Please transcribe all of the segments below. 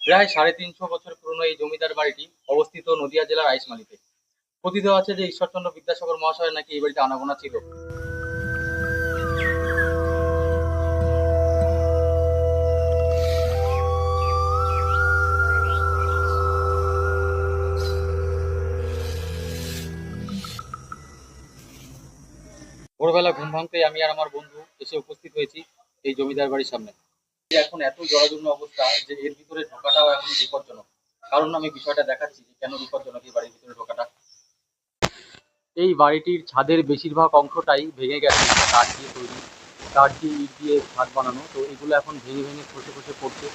প্রায় ৩৫০ বছর পুরনো এই জমিদার বাড়িটি অবস্থিত নদিয়া জেলার আইসমালিতে। কথিত আছে যে ঈশ্বরচন্দ্র বিদ্যাসাগর মহাশয় নাকি এই বাড়িতে আনাগোনা ছিল। ভোরবেলা ঘুম ভাঙতেই আমি আর আমার বন্ধু এসে উপস্থিত হয়েছি এই জমিদার বাড়ির সামনে। এখন এত জরাজীর্ণ অবস্থা যে এর ভিতরে ঢোকাটাও এখন বিপজ্জনক। কারণ আমি বিষয়টা দেখাচ্ছি যে কেন বিপজ্জনক এই বাড়ির ভিতরে ঢোকাটা। এই বাড়িটির ছাদের বেশিরভাগ অংশটাই ভেঙে গেছে, কাঠ দিয়ে তৈরি, কাঠ দিয়ে ইট দিয়ে ছাদ বানানো। তো এগুলো এখন ভেঙে ভেঙে খসে খসে পড়ছে।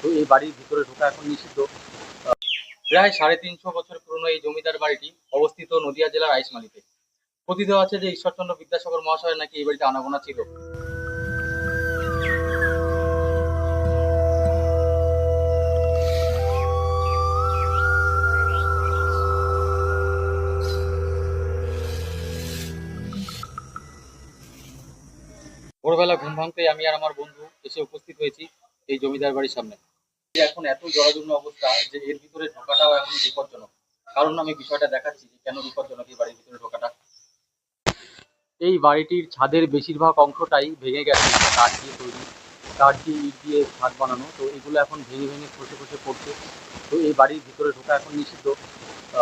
তো এই বাড়ির ভিতরে ঢোকা এখন নিষিদ্ধ। প্রায় ৩৫০ বছর পুরনো এই জমিদার বাড়িটি অবস্থিত নদিয়া জেলার আইসমালিতে। কথিত আছে যে ঈশ্বরচন্দ্র বিদ্যাসাগর মহাশয় নাকি এই বাড়িতে আনাগোনা ছিল। ভোরবেলা ঘুম ভাঙতেই আমি আর আমার বন্ধু এসে উপস্থিত হয়েছি এই জমিদার বাড়ির সামনে। এখন এত জরাজীর্ণ অবস্থা যে এর ভিতরে ঢোকাটাও এখন বিপজ্জনক। কারণ আমি বিষয়টা দেখাচ্ছি যে কেন বিপজ্জনক এই বাড়ির ভিতরে ঢোকাটা। এই বাড়িটির ছাদের বেশিরভাগ অংশটাই ভেঙে গেছে, কাঠ দিয়ে তৈরি, কাঠ দিয়ে ইট দিয়ে ছাদ বানানো। তো এগুলো এখন ভেঙে ভেঙে খসে খসে পড়ছে। তো এই বাড়ির ভিতরে ঢোকা এখন নিষিদ্ধ।